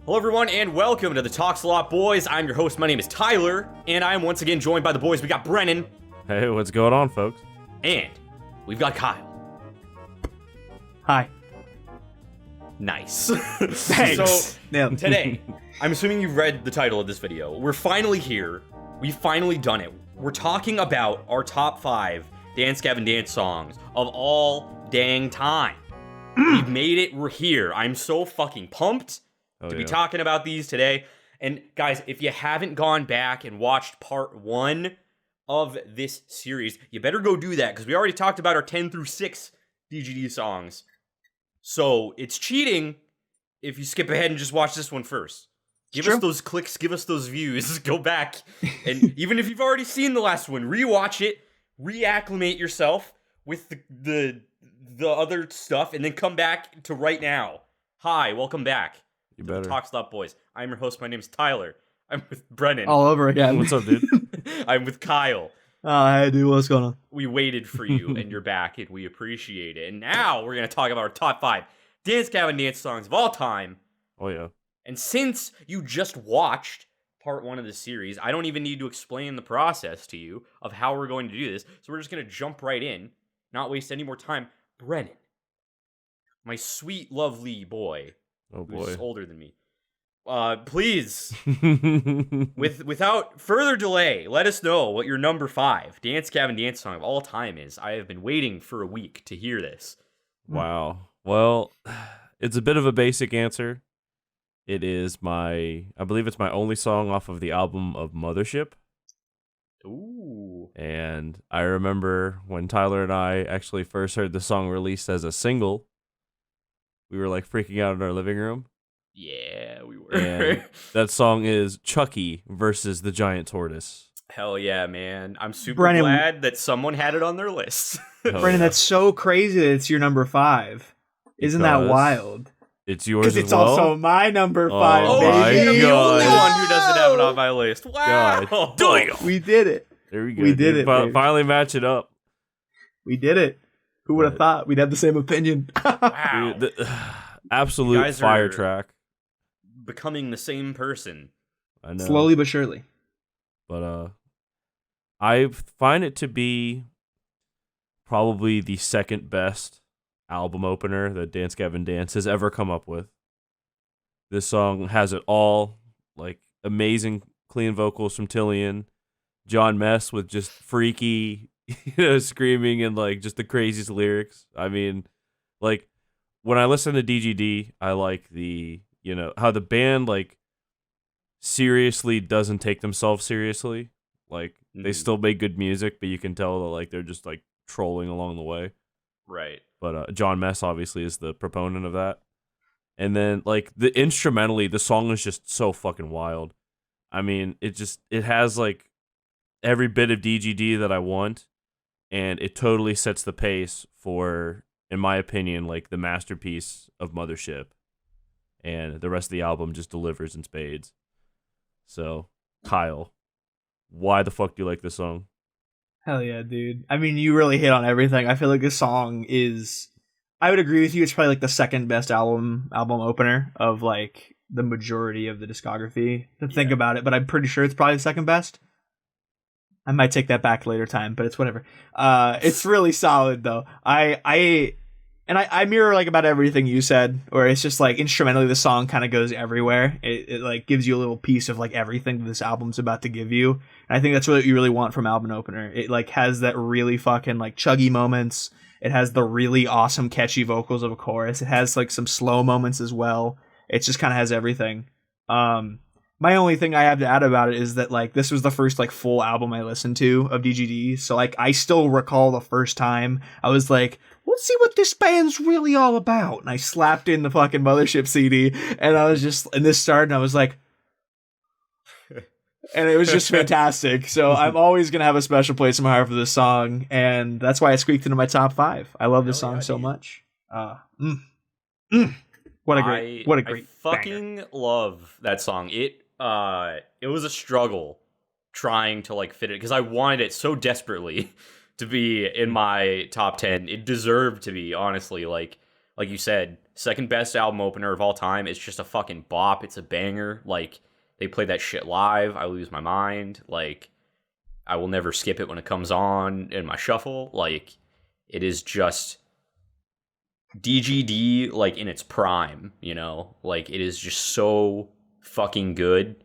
Hello everyone and welcome to the Talks a Lot Boys. I'm your host, my name is Tyler, and I am once again joined by the boys. We got Brennan. Hey, what's going on, folks? And we've got Kyle. Hi. Nice. Thanks. So today, I'm assuming you've read the title of this video. We're finally here. We've finally done it. We're talking about our top 5 Dance Gavin Dance songs of all dang time. We've made it. We're here. I'm so fucking pumped to be talking about these today. And guys, if you haven't gone back and watched part 1 of this series, you better go do that, because we already talked about our 10 through 6 DGD songs. So it's cheating if you skip ahead and just watch this one first. Give us those clicks, give us those views, go back. And even if you've already seen the last one, rewatch it, reacclimate yourself with the other stuff, and then come back to right now. Hi, welcome back. You better. Talks a Lot Boys. I'm your host. My name's Tyler. I'm with Brennan. All over again. What's up, dude? I'm with Kyle. Oh, hey, dude. What's going on? We waited for you, and you're back, and we appreciate it. And now we're going to talk about our top 5 Dance Gavin Dance songs of all time. Oh, yeah. And since you just watched part 1 of the series, I don't even need to explain the process to you of how we're going to do this. So we're just going to jump right in, not waste any more time. Brennan, my sweet, lovely boy. Oh, boy. Who's older than me. Please, without further delay, let us know what your number 5 Dance Gavin Dance song of all time is. I have been waiting for a week to hear this. Wow. Well, it's a bit of a basic answer. It is I believe it's my only song off of the album of Mothership. Ooh. And I remember when Tyler and I actually first heard the song released as a single, we were like freaking out in our living room. Yeah, we were. And that song is Chucky versus the Giant Tortoise. Hell yeah, man. I'm super Brennan, glad that someone had it on their list. Brennan, that's so crazy that it's your number 5. Isn't that Because wild? It's yours Because as it's well? also my number 5, Oh baby. my I'm the only God. one who doesn't have it on my list. Wow. God damn. We did it. There we go. We did dude. it, baby. Finally match it up. We did it. Who would have thought we'd have the same opinion? Wow. Dude, absolute You guys fire are track. becoming the same person. I know. Slowly but surely. But I find it to be probably the second best album opener that Dance Gavin Dance has ever come up with. This song has it all, like amazing clean vocals from Tillian, John Mess with just freaky, screaming and like just the craziest lyrics. I mean, like when I listen to DGD, I like the, how the band like seriously doesn't take themselves seriously. Like they still make good music, but you can tell that like they're just like trolling along the way. Right. But John Mess obviously is the proponent of that. And then like instrumentally, the song is just so fucking wild. I mean, it has like every bit of DGD that I want, and it totally sets the pace for, in my opinion, like the masterpiece of Mothership. And the rest of the album just delivers in spades. So, Kyle, why the fuck do you like this song? Hell yeah, dude. I mean, you really hit on everything. I feel like this song is... I would agree with you. It's probably like the second best album opener of like the majority of the discography. To think about it, but I'm pretty sure it's probably the second best. I might take that back later time, but it's whatever. It's really solid though. I mirror like about everything you said, where it's just like instrumentally the song kind of goes everywhere. It like gives you a little piece of like everything this album's about to give you. And I think that's what you really want from album opener. It like has that really fucking like chuggy moments. It has the really awesome catchy vocals of a chorus. It has like some slow moments as well. It just kind of has everything. My only thing I have to add about it is that like this was the first like full album I listened to of DGD. So like I still recall the first time I was like, let's see what this band's really all about. And I slapped in the fucking Mothership CD and I was just, and this started and I was like, and it was just fantastic. So I'm always going to have a special place in my heart for this song. And that's why it squeaked into my top 5. I love this song so much. What a great I fucking love that song. It was a struggle trying to like fit it because I wanted it so desperately to be in my top 10. It deserved to be, honestly. Like like you said, second best album opener of all time. It's just a fucking bop. It's a banger. Like, they play that shit live, I lose my mind. Like, I will never skip it when it comes on in my shuffle. Like, it is just DGD, like, in its prime, you know? Like, it is just so fucking good.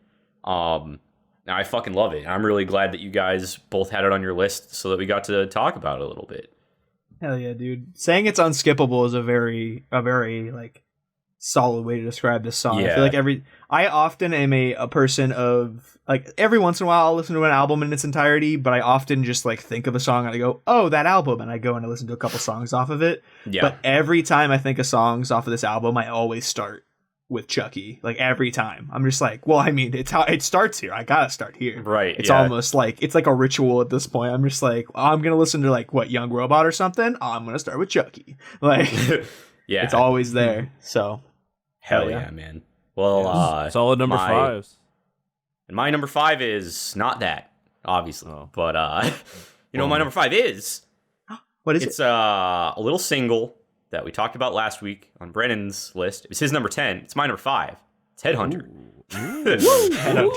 Now I fucking love it. I'm really glad that you guys both had it on your list so that we got to talk about it a little bit. Hell yeah, dude. Saying it's unskippable is a very like solid way to describe this song. Yeah. I feel like I often am a person of like every once in a while I'll listen to an album in its entirety, but I often just like think of a song and I go, oh, that album, and I go and I listen to a couple songs off of it. Yeah. But every time I think of songs off of this album, I always start with Chucky. Like every time. I'm just like, well, I mean, it's how it starts here. I gotta start here. Right. It's yeah. almost like it's like a ritual at this point. I'm just like, I'm gonna listen to like what Young Robot or something. I'm gonna start with Chucky. Like Yeah. it's always there. So Hell yeah, man. Well, solid number fives. And my number 5 is not that, obviously. Oh. But you know what my number 5 is? what is It's a little single that we talked about last week on Brennan's list. It was his number 10. It's my number 5. It's Headhunter.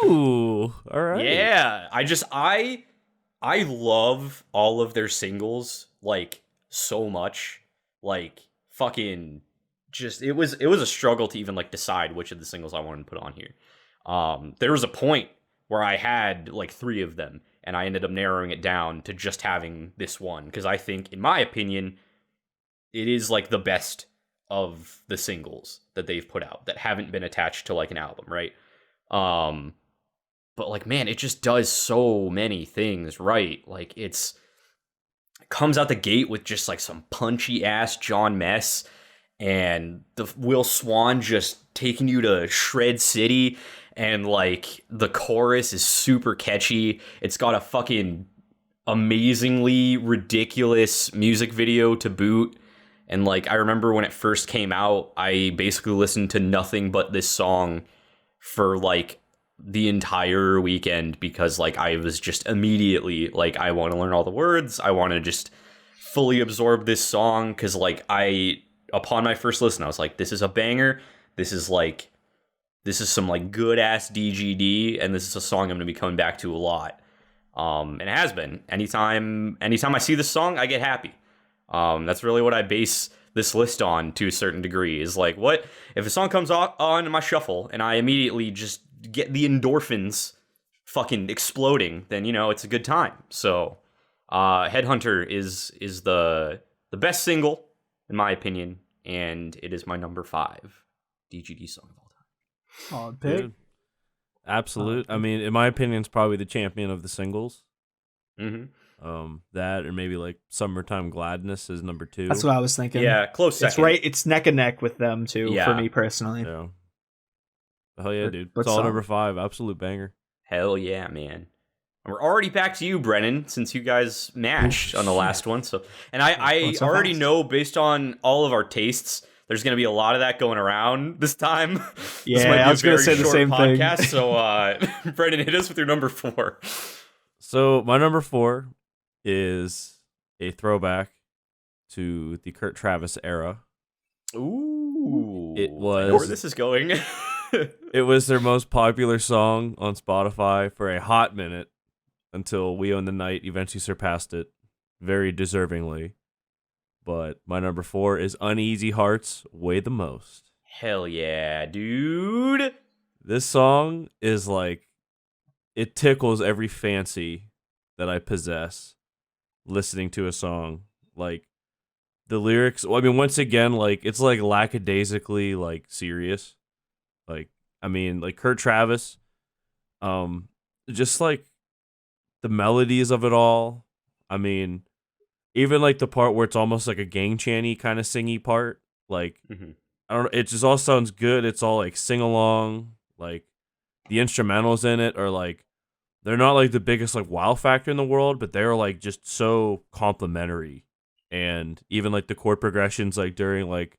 Ooh, all right. Yeah, I love all of their singles like so much. Like fucking just it was a struggle to even like decide which of the singles I wanted to put on here. There was a point where I had like 3 of them and I ended up narrowing it down to just having this one because I think in my opinion it is like the best of the singles that they've put out that haven't been attached to like an album, right? But like, man, it just does so many things right. Like it comes out the gate with just like some punchy ass John Mess and the Will Swan just taking you to Shred City, and like the chorus is super catchy. It's got a fucking amazingly ridiculous music video to boot. And like, I remember when it first came out, I basically listened to nothing but this song for like the entire weekend because like I was just immediately like, I want to learn all the words. I want to just fully absorb this song because like upon my first listen, I was like, this is a banger. This is some like good ass DGD, and this is a song I'm going to be coming back to a lot. And it has been. Anytime I see this song, I get happy. That's really what I base this list on to a certain degree is like, what if a song comes on in my shuffle and I immediately just get the endorphins fucking exploding, then, you know, it's a good time. So, Headhunter is the best single in my opinion, and it is my number 5 DGD song of all time. Solid pick. Dude. Absolute. I mean, in my opinion, it's probably the champion of the singles. Mm-hmm. That or maybe like Summertime Gladness is number 2. That's what I was thinking. Yeah, close second. It's right. It's neck and neck with them too. Yeah. For me personally. Yeah. Hell yeah, dude. But It's all solid. number 5. Absolute banger. Hell yeah, man. And we're already back to you, Brennan, since you guys matched on the last one. So, and I Going so already fast. know based on all of our tastes, there's going to be a lot of that going around this time. This Yeah, might be I was going gonna to say the same thing. podcast, so, Brennan, hit us with your number 4. So my number 4 is a throwback to the Kurt Travis era. Ooh, It I know where was- this is going. It was their most popular song on Spotify for a hot minute until We Own the Night eventually surpassed it very deservingly. But my number 4 is Uneasy Hearts Weigh the Most. Hell yeah, dude. This song is like, it tickles every fancy that I possess listening to a song. Like, the lyrics, well, I mean, once again, like, it's like lackadaisically, like, serious. Like, I mean, like, Kurt Travis, just like the melodies of it all. I mean, even like the part where it's almost like a gang chanty kind of singy part. Like, Mhm. I don't know, it just all sounds good. It's all like sing along. Like, the instrumentals in it are like, they're not like the biggest like wow factor in the world, but they're like just so complimentary. And even like the chord progressions, like during like,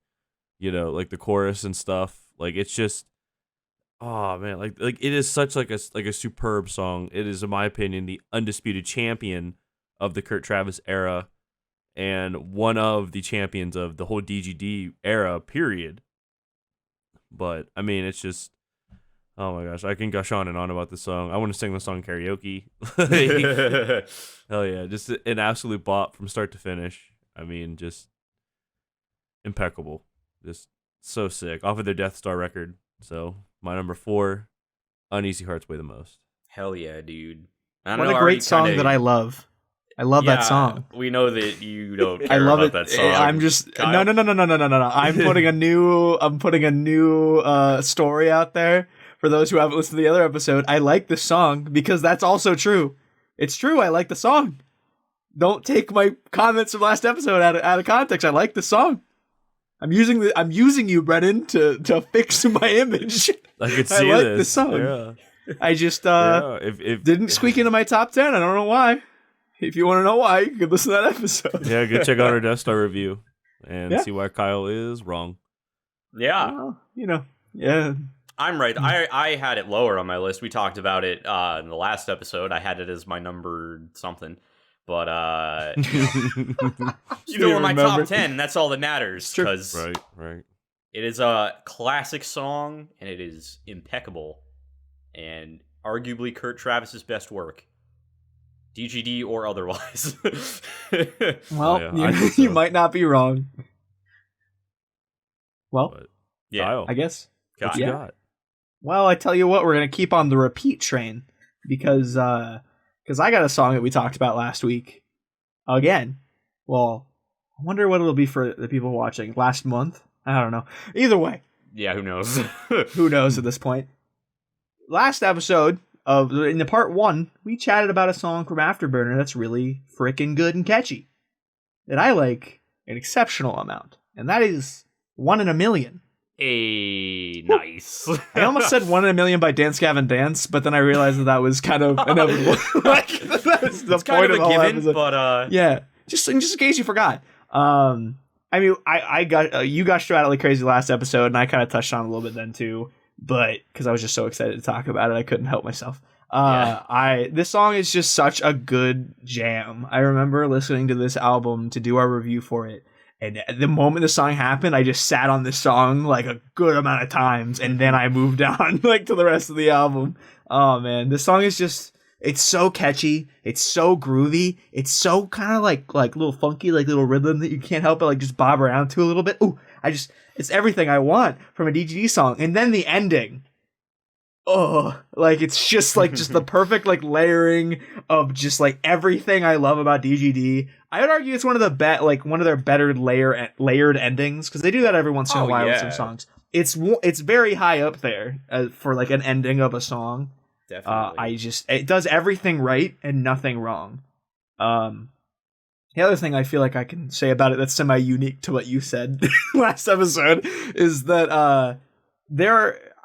you know, like the chorus and stuff, like it's just, oh man, like it is such like a superb song. It is, in my opinion, the undisputed champion of the Kurt Travis era. and one of the champions of the whole DGD era, period. But I mean, it's just, oh my gosh, I can gush on and on about this song. I want to sing the song karaoke. Hell yeah, just an absolute bop from start to finish. I mean, just impeccable. Just so sick. Off of their Death Star record. So my number 4, Uneasy Hearts Weigh the Most. Hell yeah, dude. What a great song that I love. I love that song. We know that you don't care I love about it. that song. I'm just Kyle. no. I'm putting a new story out there for those who haven't listened to the other episode. I like this song because that's also true. It's true. I like the song. Don't take my comments from last episode out of context. I like the song. I'm using you, Brennan, to fix my image. I could see like this. the song. Yeah. I just if didn't squeak into my top 10. I don't know why. If you want to know why, you can listen to that episode. Yeah, go check out our Death Star review and Yeah. see why Kyle is wrong. Yeah. Well, yeah. I'm right. I had it lower on my list. We talked about it in the last episode. I had it as my number something. But, still in my top 10, and that's all that matters. Because Right. it is a classic song, and it is impeccable. And arguably Kurt Travis's best work. DGD or otherwise. Well, yeah, I think you so. might not be wrong. Well, But Yeah. Kyle, I guess. what you Yeah. got? Well, I tell you what, we're gonna keep on the repeat train because I got a song that we talked about last week again. Well, I wonder what it'll be for the people watching. Last month, I don't know. Either way, Yeah, who knows? who knows at this point? Last episode in the part 1, we chatted about a song from Afterburner that's really freaking good and catchy that I like an exceptional amount, and that is "One in a Million." Nice. I almost said "One in a Million" by Dance Gavin Dance, but then I realized that was kind of inevitable. Like, that's the It's kind point of of a the whole given, episode. but Yeah, just in case you forgot. I mean, I got you gushed about it like crazy last episode, and I kind of touched on it a little bit then too. But because I was just so excited to talk about it, I couldn't help myself. This song is just such a good jam. I remember listening to this album to do our review for it, and at the moment the song happened, I just sat on this song like a good amount of times, and then I moved on like to the rest of the album. Oh man, this song is just, it's so catchy, it's so groovy, it's so kind of like little funky, like little rhythm that you can't help but like just bob around to a little bit. Ooh, it's everything I want from a DGD song. And then the ending, oh, like it's just like just the perfect like layering of just like everything I love about DGD. I would argue it's one of their better layered endings, because they do that every once in a while with some songs. It's very high up there for like an ending of a song. definitely. It does everything right and nothing wrong. The other thing I feel like I can say about it that's semi-unique to what you said last episode is that I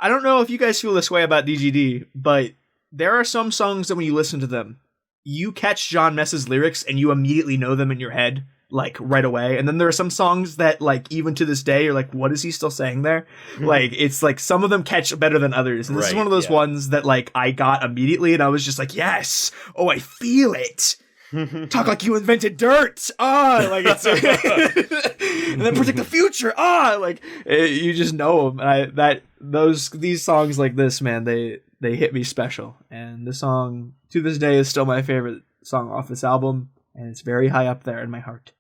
don't know if you guys feel this way about DGD, but there are some songs that when you listen to them, you catch John Mess's lyrics and you immediately know them in your head, like right away. And then there are some songs that like even to this day you're like, what is he still saying there? Like it's like some of them catch better than others. And this is one of those ones that like I got immediately and I was just like, yes, oh, I feel it. Talk like you invented dirt. Like it's and then predict the future. Like you just know them. And these songs like this, man, they hit me special. And the song to this day is still my favorite song off this album, and it's very high up there in my heart.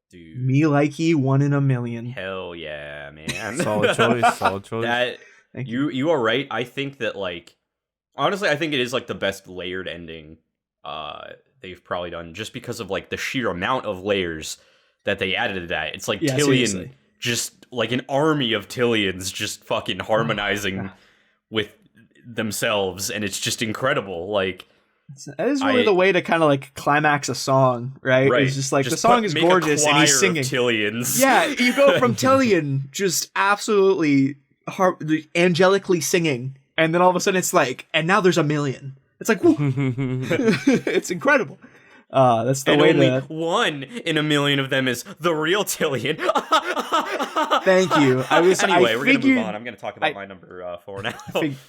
Dude. Me Likey, One in a Million. Hell yeah, man. Solid choice. That Thank you are right. I think that like honestly, I think it is like the best layered ending they've probably done, just because of like the sheer amount of layers that they added to that. It's like Tillian, seriously. just like an army of Tillians just fucking harmonizing with themselves, and it's just incredible. Like that is really the way to kind of like climax a song, right? It's just like the song is gorgeous and he's singing. Tillians. Yeah, you go from Tillian just absolutely angelically singing, and then all of a sudden it's like, and now there's a million. It's like, woo. It's incredible. That's the and way only to. one in a million of them is the real Tillian. Thank you. Anyway, we're gonna move on. I'm gonna talk about my number 4 now.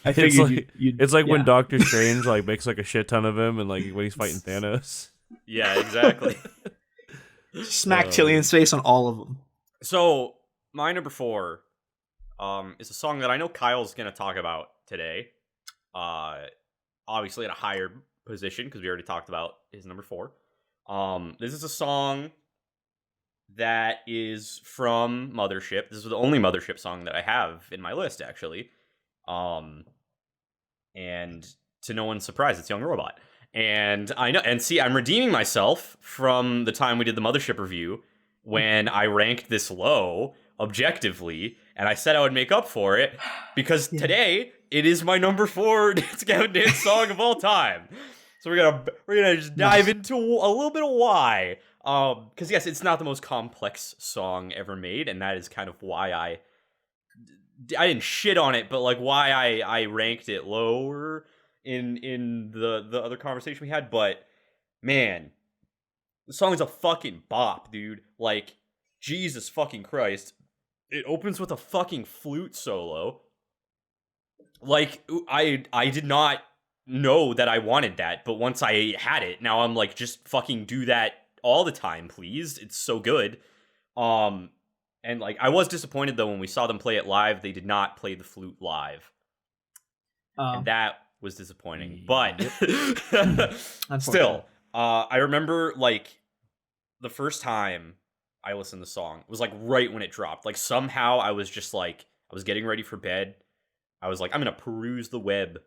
I figured It's like when Doctor Strange like makes like a shit ton of him, and like when he's fighting Thanos. Yeah, exactly. Smack Tillian's face on all of them. So my number 4 is a song that I know Kyle's gonna talk about today. Obviously at a higher position because we already talked about his number 4. This is a song that is from Mothership. This is the only Mothership song that I have in my list, actually. And to no one's surprise, it's Young Robot. And I know, and see, I'm redeeming myself from the time we did the Mothership review when I ranked this low objectively, and I said I would make up for it because today it is my number 4 Dance Gavin Dance song of all time. So we're gonna just dive into a little bit of why. Because yes, it's not the most complex song ever made, and that is kind of why I didn't shit on it, but like why I ranked it lower in the other conversation we had. But man, the song is a fucking bop, dude. Like, Jesus fucking Christ. It opens with a fucking flute solo. Like, I did not know that I wanted that, but once I had it, now I'm like, just fucking do that all the time, please. It's so good. And like, I was disappointed though when we saw them play it live, they did not play the flute live. And that was disappointing. But still, I remember like the first time I listened to the song was like right when it dropped. Like somehow I was just like, I was getting ready for bed. I was like, I'm gonna peruse the web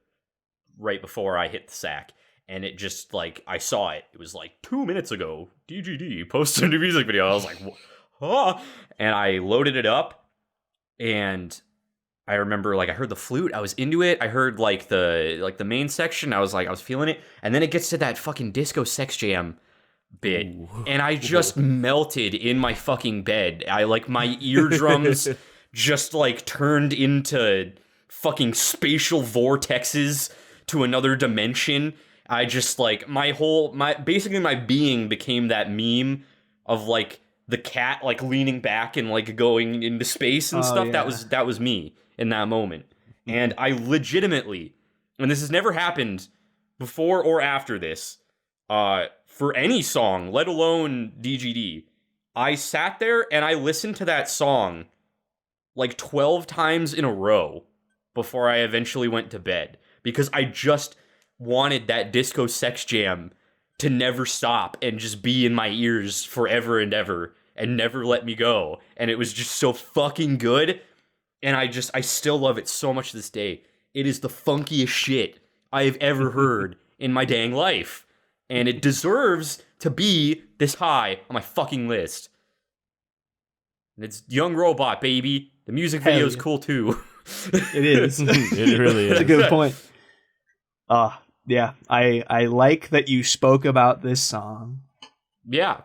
right before I hit the sack. And it just like, I saw it. It was like 2 minutes ago, DGD posted a new music video. I was like, huh? And I loaded it up, and I remember like I heard the flute. I was into it. I heard like the main section. I was feeling it. And then it gets to that fucking disco sex jam bit, and I just melted in my fucking bed. I like my eardrums just like turned into fucking spatial vortexes to another dimension. I just like basically my being became that meme of like the cat like leaning back and like going into space and stuff. Yeah. That was me in that moment. And I legitimately, and this has never happened before or after this, for any song, let alone DGD, I sat there and I listened to that song like 12 times in a row before I eventually went to bed, because I just wanted that disco sex jam to never stop and just be in my ears forever and ever and never let me go. And it was just so fucking good. And I still love it so much to this day. It is the funkiest shit I have ever heard in my dang life. And it deserves to be this high on my fucking list. And it's Young Robot, baby. The music video is cool too. It is. It really is. That's a good point. Yeah, I like that you spoke about this song. Yeah.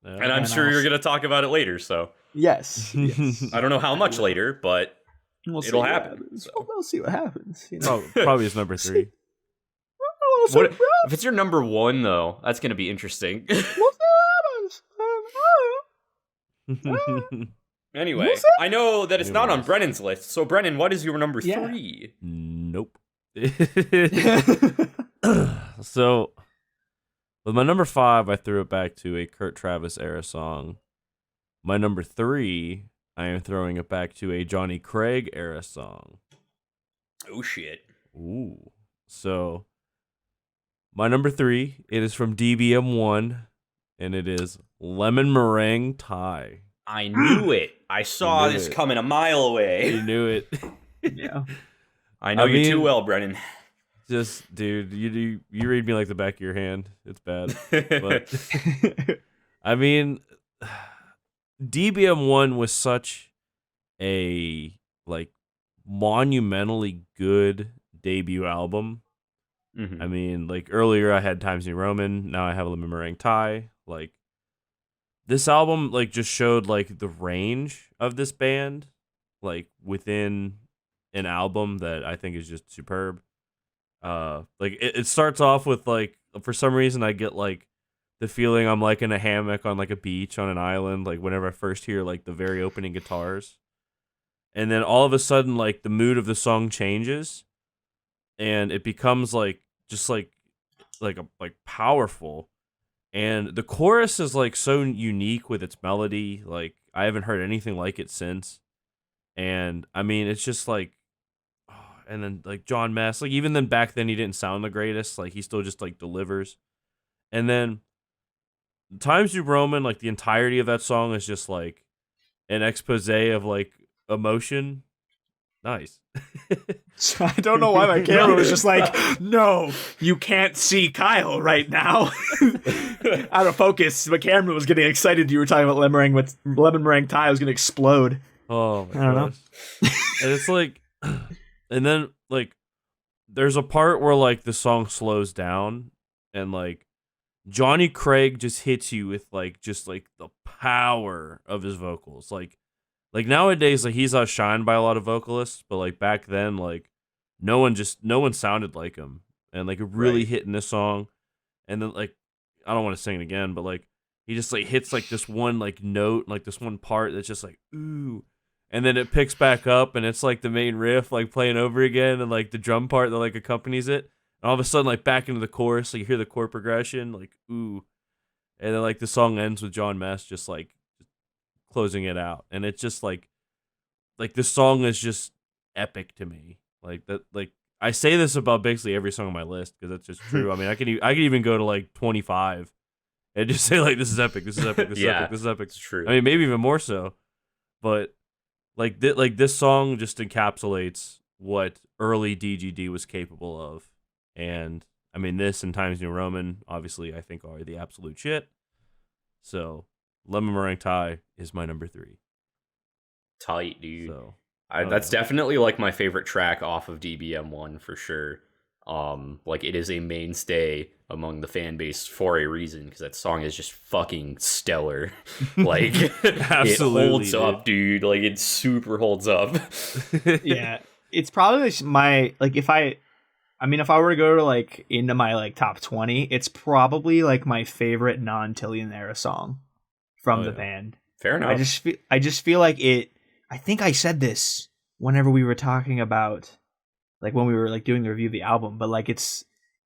And I'm sure you're going to talk about it later, so. Yes. I don't know how much later, but it'll happen. So. We'll see what happens. You know? Probably is number 3. If it's your number 1, though, that's going to be interesting. Anyway, I know that it's not on Brennan's list. So, Brennan, what is your number 3? Nope. So, with my number 5, I threw it back to a Kurt Travis era song. My number 3, I am throwing it back to a Johnny Craig era song. Oh, shit. Ooh. So, my number 3, it is from DBM1, and it is Lemon Meringue Tie. I knew it. I saw this coming a mile away. You knew it. Yeah. I know you too well, Brennan. Just, dude, you read me like the back of your hand. It's bad. But, I mean, DBM1 was such a, like, monumentally good debut album. Mm-hmm. I mean, like, earlier I had Times New Roman, now I have Lemon Meringue Tie. Like, this album, like, just showed, like, the range of this band, like, within an album that I think is just superb. Like, it starts off with, like, for some reason I get, like, the feeling I'm, like, in a hammock on, like, a beach on an island, like, whenever I first hear, like, the very opening guitars. And then all of a sudden, like, the mood of the song changes, and it becomes, like, just, like powerful. And the chorus is like so unique with its melody. Like I haven't heard anything like it since. And I mean, it's just like, and then like John Mass, like even then back then he didn't sound the greatest. Like he still just like delivers. And then Times New Roman, like the entirety of that song is just like an expose of like emotion. Nice. So I don't know why my camera was just like, no, you can't see Kyle right now. Out of focus. My camera was getting excited. You were talking about lemon meringue tie was going to explode. Oh, my I don't gosh. And it's like, and then like, there's a part where like the song slows down, and like Johnny Craig just hits you with like just like the power of his vocals. Like nowadays, like he's outshined by a lot of vocalists, but like back then, like no one sounded like him, and like it really hit in this song. And then like I don't want to sing it again, but like he just like hits like this one like note, like this one part that's just like ooh, and then it picks back up, and it's like the main riff like playing over again, and like the drum part that like accompanies it, and all of a sudden like back into the chorus, like you hear the chord progression, like ooh, and then like the song ends with John Mass just like closing it out, and it's just like this song is just epic to me. Like that, like I say this about basically every song on my list because that's just true. I mean, I could even go to like 25 and just say like this is epic, this is epic, this is epic, this is epic. It's true. I mean, maybe even more so, but like this song just encapsulates what early DGD was capable of, and I mean this and Times New Roman obviously I think are the absolute shit. So Lemon Meringue Tie is my number 3. Tight, dude. So that's definitely like my favorite track off of DBM1 for sure. Like it is a mainstay among the fan base for a reason because that song is just fucking stellar. Like Absolutely, it holds up, dude. Like it super holds up. Yeah, it's probably my like if I were to go to like into my like top 20, it's probably like my favorite non-Tillion era song from the band. Fair enough. I just feel like it. I think I said this whenever we were talking about, like when we were like doing the review of the album, but like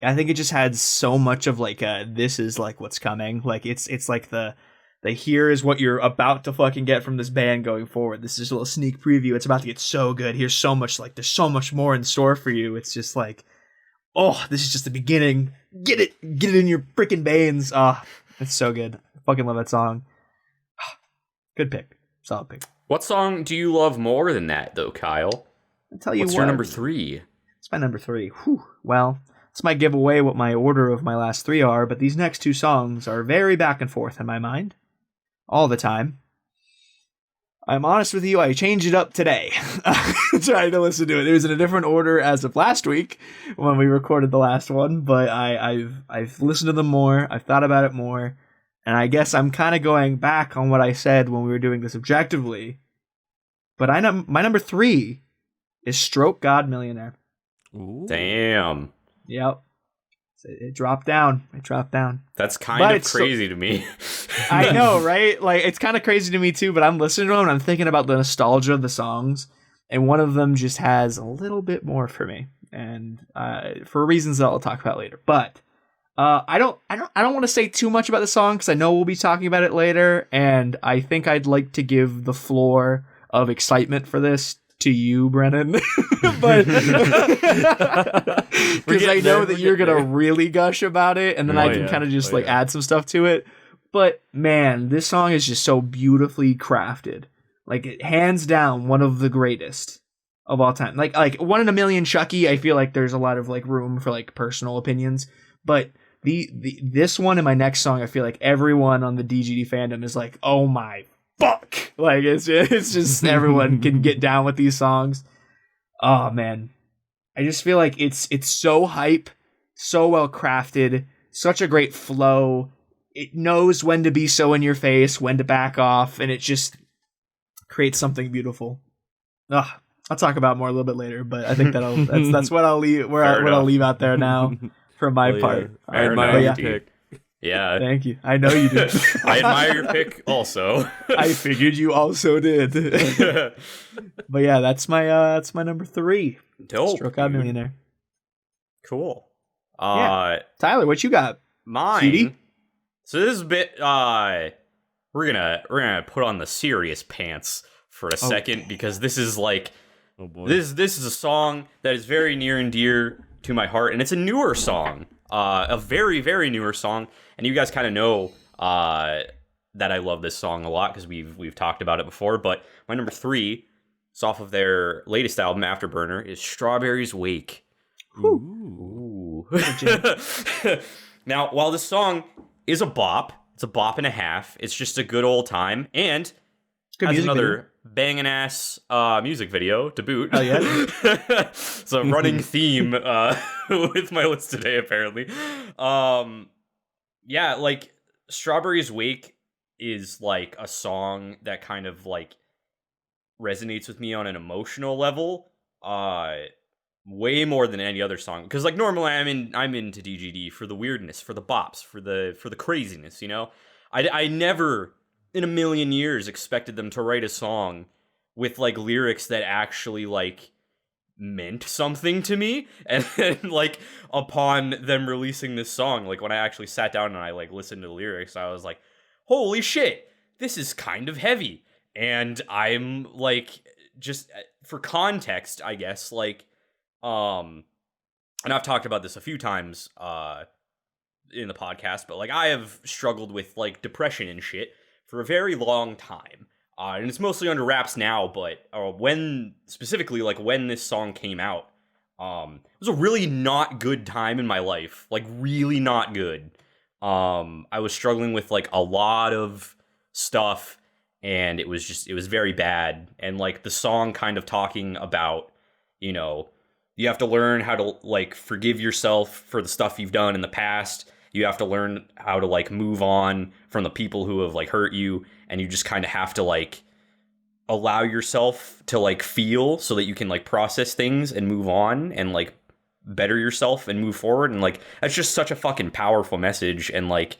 I think it just had so much of like this is like what's coming. Like it's like the here is what you're about to fucking get from this band going forward. This is a little sneak preview. It's about to get so good. Here's so much like there's so much more in store for you. It's just like, oh, this is just the beginning. Get it in your freaking veins. Ah, it's so good. I fucking love that song. Good pick. Solid pick. What song do you love more than that, though, Kyle? I'll tell you What's what. your number 3? It's my number 3. Whew. Well, this might give away what my order of my last 3 are, but these next 2 songs are very back and forth in my mind. All the time. I'm honest with you, I changed it up today. Trying to listen to it. It was in a different order as of last week when we recorded the last one, but I've listened to them more, I've thought about it more. And I guess I'm kind of going back on what I said when we were doing this objectively. But my number 3 is Stroke God Millionaire. Ooh. Damn. Yep. It dropped down. That's kind of crazy to me. I know, right? Like, it's kind of crazy to me too, but I'm listening to them and I'm thinking about the nostalgia of the songs. And one of them just has a little bit more for me. And for reasons that I'll talk about later. But I don't want to say too much about the song because I know we'll be talking about it later, and I think I'd like to give the floor of excitement for this to you, Brennan. But because I know that you're gonna really gush about it, and then I can kind of just add some stuff to it. But man, this song is just so beautifully crafted. Like it, hands down, one of the greatest of all time. Like One in a Million Chucky. I feel like there's a lot of like room for like personal opinions, but this one and my next song, I feel like everyone on the DGD fandom is like, oh my fuck. Like it's just everyone can get down with these songs. Oh man. I just feel like it's so hype, so well crafted, such a great flow. It knows when to be so in your face, when to back off, and it just creates something beautiful. I'll talk about more a little bit later, but I think that's what I'll leave I'll leave out there now. For my part. I admire your pick. Yeah. Thank you. I know you do. I admire your pick also. I figured you also did. But yeah, that's my number 3. Dope. Stroke God Millionaire. Cool. Tyler, what you got? Mine. Cutie? So this is a bit we're gonna put on the serious pants for a second because this is like this is a song that is very near and dear to my heart, and it's a newer song, a very, very newer song, and you guys kind of know that I love this song a lot because we've talked about it before. But my number 3, it's off of their latest album, Afterburner, is Strawberries Wake. Ooh. Now, while this song is a bop, it's a bop and a half. It's just a good old time, and has another banging ass music video to boot. Oh yeah, it's a running theme with my list today. Apparently, yeah, like Strawberries Wake is like a song that kind of like resonates with me on an emotional level. Way more than any other song, because like normally I'm into DGD for the weirdness, for the bops, for the craziness, you know. I never in a million years expected them to write a song with like lyrics that actually like meant something to me, and then like upon them releasing this song, like when I actually sat down and I like listened to the lyrics, I was like, holy shit, this is kind of heavy. And I'm like, just for context, I guess, like and I've talked about this a few times in the podcast, but like I have struggled with like depression and shit for a very long time, and it's mostly under wraps now. But when this song came out, it was a really not good time in my life, like really not good. I was struggling with like a lot of stuff, and it was very bad. And like the song kind of talking about, you know, you have to learn how to like forgive yourself for the stuff you've done in the past. You have to learn how to like move on from the people who have like hurt you, and you just kind of have to like allow yourself to like feel so that you can like process things and move on and like better yourself and move forward. And like that's just such a fucking powerful message, and like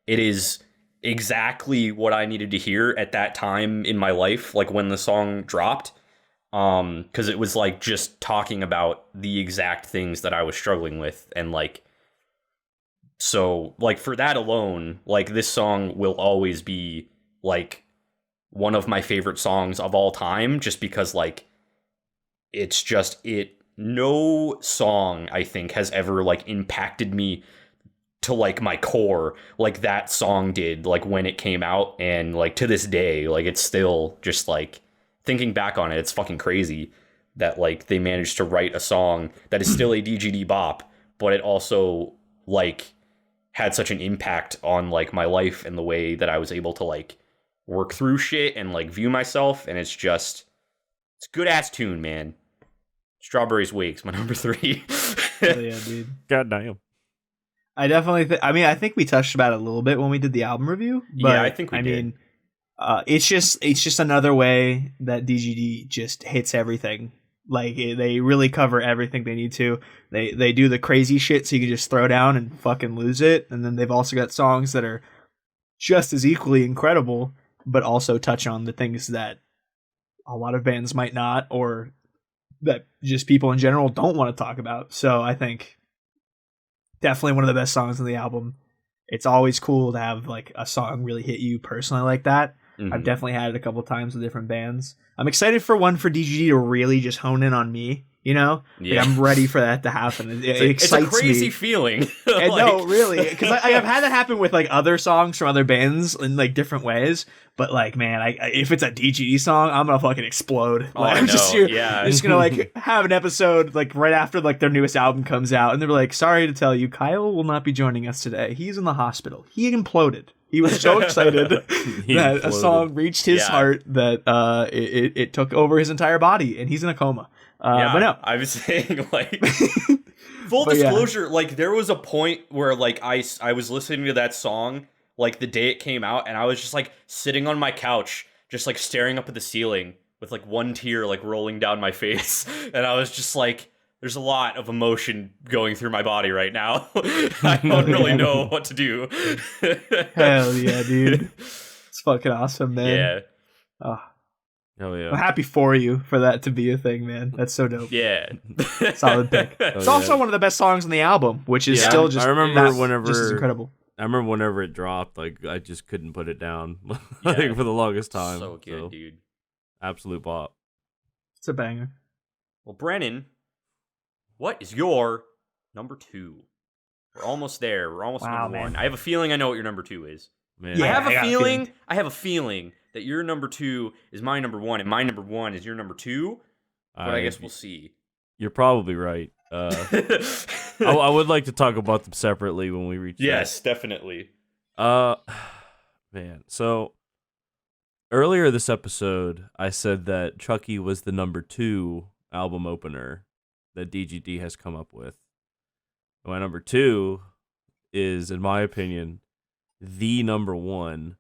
it is exactly what I needed to hear at that time in my life, like when the song dropped. Because it was like just talking about the exact things that I was struggling with, and like, so like for that alone, like this song will always be like one of my favorite songs of all time, just because like it's just no song I think has ever like impacted me to like my core like that song did, like when it came out, and like to this day, like it's still just like, thinking back on it, it's fucking crazy that like they managed to write a song that is still a DGD bop, but it also like had such an impact on like my life and the way that I was able to like work through shit and like view myself. And it's a good ass tune, man. Strawberries Wake's my number 3. Hell yeah, dude. God damn. I definitely I think we touched about it a little bit when we did the album review, but yeah, I think we did. Mean, it's just another way that DGD just hits everything. Like they really cover everything they need to. They do the crazy shit so you can just throw down and fucking lose it. And then they've also got songs that are just as equally incredible, but also touch on the things that a lot of bands might not, or that just people in general don't want to talk about. So I think definitely one of the best songs on the album. It's always cool to have like a song really hit you personally like that. Mm-hmm. I've definitely had it a couple times with different bands. I'm excited for one for DGD to really just hone in on me, you know? Yeah. Like, I'm ready for that to happen. It excites me. It's a crazy feeling. And no, really. Because I have had that happen with like other songs from other bands in like different ways. But like, man, if it's a DGD song, I'm going to fucking explode. Like, I'm just going to like have an episode like right after like their newest album comes out. And they're like, sorry to tell you, Kyle will not be joining us today. He's in the hospital. He imploded. He was so excited that a song reached his heart that it took over his entire body, and he's in a coma. But no, I was saying like full disclosure, like there was a point where like I was listening to that song like the day it came out, and I was just like sitting on my couch, just like staring up at the ceiling with like one tear like rolling down my face, and I was just like, there's a lot of emotion going through my body right now. I don't really know what to do. Hell yeah, dude. It's fucking awesome, man. Yeah. Oh. Hell yeah. I'm happy for you for that to be a thing, man. That's so dope. Yeah. Solid pick. It's also one of the best songs on the album, which is still just I remember whenever just as incredible. I remember whenever it dropped, like I just couldn't put it down Yeah. for the longest time. So good, dude. Absolute bop. It's a banger. Well, Brennan, what is your number 2? We're almost there. We're almost Wow, number man. 1. I have a feeling I know what your number 2 is. Man. Yeah, I have I a got a feeling. feeling. I have a feeling that your number 2 is my number 1, and my number 1 is your number 2. But I guess we'll see. You're probably right. I would like to talk about them separately when we reach. Yes, definitely. Man. So earlier this episode, I said that Chucky was the number 2 album opener that DGD has come up with. My number 2 is, in my opinion, the number 1,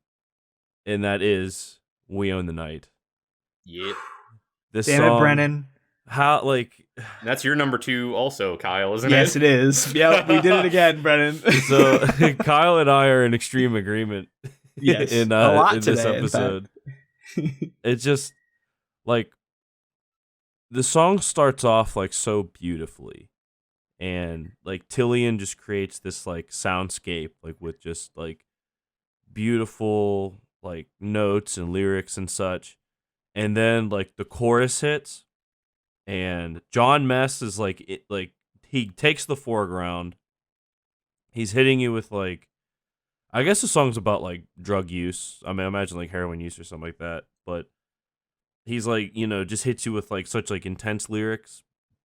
and that is "We Own the Night." Yep. This Damn song, it, Brennan. how like That's your number 2 also, Kyle, isn't Yes, it? it is. Yep, we did it again, Brennan. so Kyle and I are in extreme agreement. Yes, in, a lot in today, this in episode. It's just like the song starts off like so beautifully, and like Tillian just creates this like soundscape like with just like beautiful like notes and lyrics and such, and then like the chorus hits, and John Mess is like he takes the foreground. He's hitting you with like, I guess the song's about like drug use. I mean, I imagine like heroin use or something like that. But he's like, just hits you with like such like intense lyrics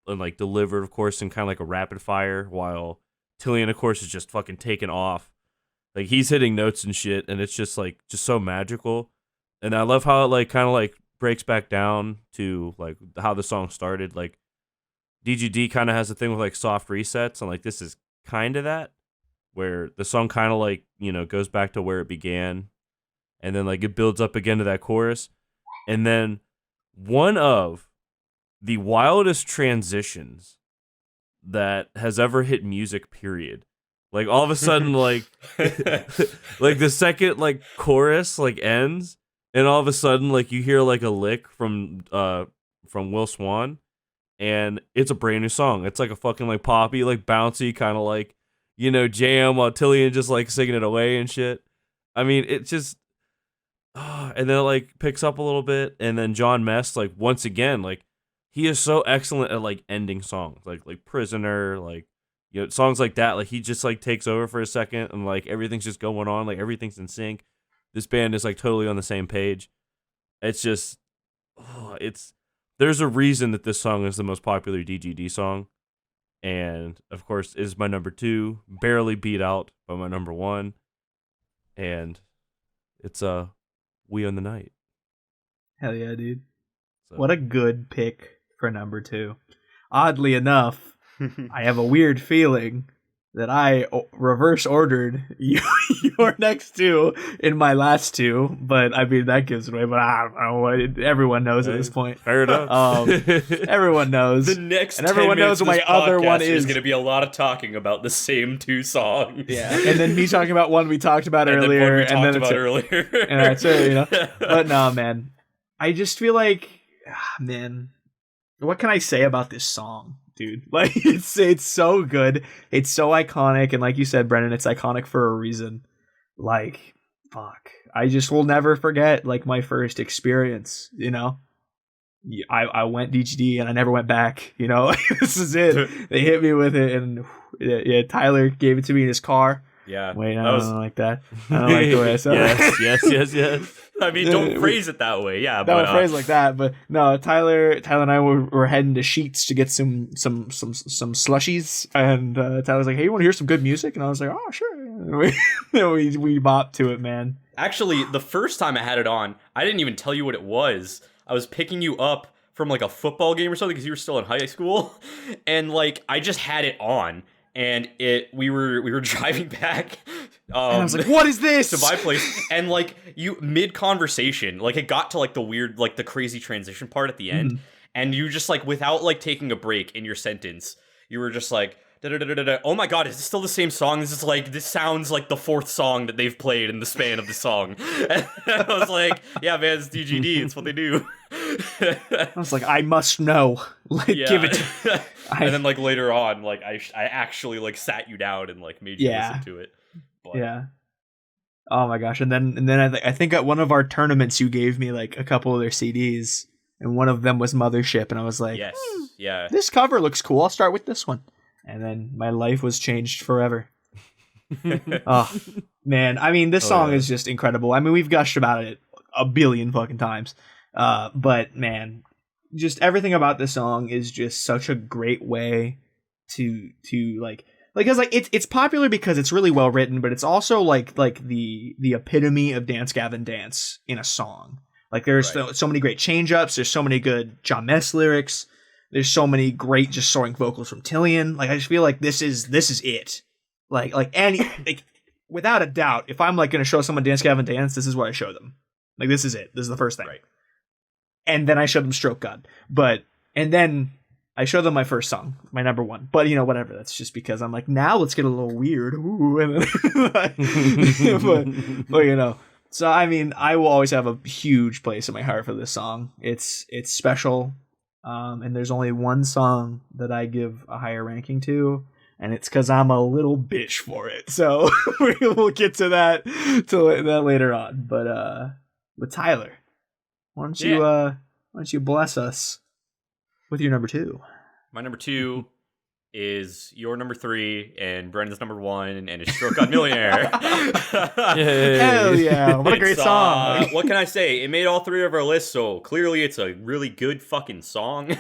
and like delivered, of course, in kind of like a rapid fire. While Tillian, of course, is just fucking taking off. Like he's hitting notes and shit, and it's just like just so magical. And I love how it like kind of like breaks back down to like how the song started. Like DGD kind of has a thing with like soft resets, and like this is kind of that, where the song kind of like, goes back to where it began, and then like it builds up again to that chorus. And then one of the wildest transitions that has ever hit music, period. Like all of a sudden, like like the second like chorus like ends, and all of a sudden like you hear like a lick from Will Swan, and it's a brand new song. It's like a fucking like poppy, like bouncy kind of like, jam, while Tillian just like singing it away and shit. I mean, it just, and then it like picks up a little bit, and then John Mess, like once again, like he is so excellent at like ending songs, like Prisoner, like songs like that. Like he just like takes over for a second, and like everything's just going on, like everything's in sync. This band is like totally on the same page. It's just, there's a reason that this song is the most popular DGD song. And, of course, is my number 2, barely beat out by my number 1. And it's "We Own the Night." Hell yeah, dude. So. What a good pick for number 2. Oddly enough, I have a weird feeling that I reverse ordered your next 2 in my last 2, but I mean that gives it away. But I don't know, everyone knows at this point. Fair enough. Everyone knows. The next and everyone 10 minutes knows what my of this other one podcast, there's is. going to be a lot of talking about the same 2 songs. Yeah, and then me talking about one we talked about earlier, and then earlier. And that's it, But no, man, I just feel like, man, what can I say about this song? Dude, like it's so good, it's so iconic, and like you said, Brennan, it's iconic for a reason. Like, fuck, I just will never forget like my first experience. I went DGD and I never went back. This is it. They hit me with it, and yeah, Tyler gave it to me in his car. Yeah. Wait, I don't like that. I don't like the way I said it. Yes. I mean, don't phrase it that way. Yeah, don't phrase like that. But no, Tyler and I were heading to Sheets to get some slushies, and Tyler's like, "Hey, you want to hear some good music?" And I was like, "Oh, sure." we bopped to it, man. Actually, the first time I had it on, I didn't even tell you what it was. I was picking you up from like a football game or something because you were still in high school, and like I just had it on. And we were driving back. And I was like, "What is this?" To my place, and like you mid conversation, like it got to like the weird, like the crazy transition part at the end, and you just like without like taking a break in your sentence, you were just like, da-da-da-da-da. "Oh my god, is this still the same song? This sounds like the 4th song that they've played in the span of the song." And I was like, "Yeah, man, it's DGD. It's what they do." I was like, "I must know. Give it." And then like later on, like I actually like sat you down and like made you listen to it. But Yeah. Oh my gosh! And then I think at one of our tournaments you gave me like a couple of their CDs, and one of them was Mothership, and I was like, yes, yeah. this cover looks cool. I'll start with this one. And then my life was changed forever. Oh man, I mean, this song is just incredible. I mean, we've gushed about it a billion fucking times, but man, just everything about this song is just such a great way to because it's popular because it's really well written, but it's also like the epitome of Dance Gavin Dance in a song. Like there's so many great change ups. There's so many good John Mess lyrics. There's so many great just soaring vocals from Tillian. Like I just feel like this is it. Like without a doubt, if I'm like going to show someone Dance Gavin Dance, this is what I show them. Like this is it. This is the first thing. Right. And then I show them Stroke God. And then I show them my first song, my number one. But whatever. That's just because I'm like, now let's get a little weird. Ooh, and then, but So I mean, I will always have a huge place in my heart for this song. It's special. And there's only one song that I give a higher ranking to, and it's because I'm a little bitch for it. So we'll get to that later on. But Tyler, why don't you bless us with your number 2? My number 2 is your number 3 and Brendan's number 1, and it's Stroke God Millionaire. Hell yeah! What a great song. What can I say? It made all 3 of our lists, so clearly it's a really good fucking song.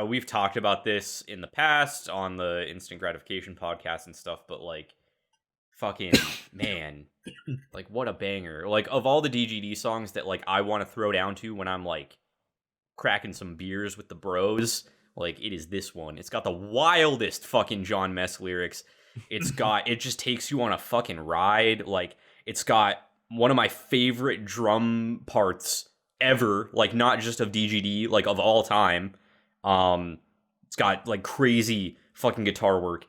We've talked about this in the past on the Instant Gratification podcast and stuff, but like, fucking man, like what a banger! Like of all the DGD songs that like I want to throw down to when I'm like cracking some beers with the bros. Like, it is this one. It's got the wildest fucking John Mess lyrics. It just takes you on a fucking ride. Like, it's got one of my favorite drum parts ever. Like, not just of DGD, like, of all time. It's got, like, crazy fucking guitar work.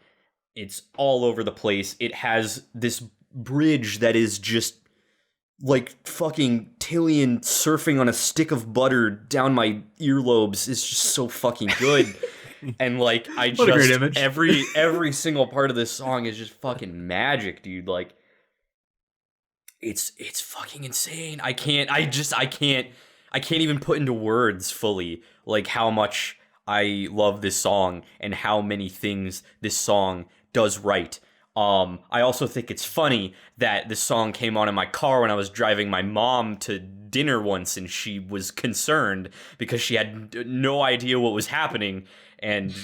It's all over the place. It has this bridge that is just like fucking Tillian surfing on a stick of butter down my earlobes is just so fucking good. And like I what a great image. every single part of this song is just fucking magic, dude. Like it's fucking insane. I can't even put into words fully like how much I love this song and how many things this song does right. I also think it's funny that this song came on in my car when I was driving my mom to dinner once, and she was concerned because she had no idea what was happening, and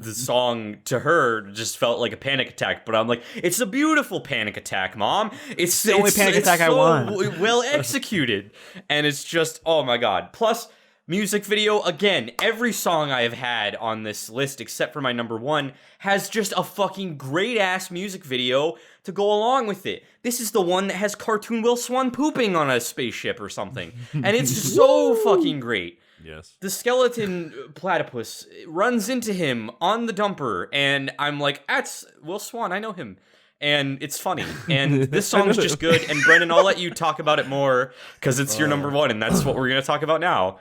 the song to her just felt like a panic attack. But I'm like, it's a beautiful panic attack, Mom. It's the only panic attack I want. Well executed, and it's just, oh my god. Plus, music video, again, every song I have had on this list, except for my number 1, has just a fucking great-ass music video to go along with it. This is the one that has cartoon Will Swan pooping on a spaceship or something. And it's so fucking great. Yes. The skeleton platypus runs into him on the dumper, and I'm like, that's Will Swan, I know him. And it's funny. And this song is just good. And Brendan, I'll let you talk about it more, because it's your number 1, and that's what we're going to talk about now.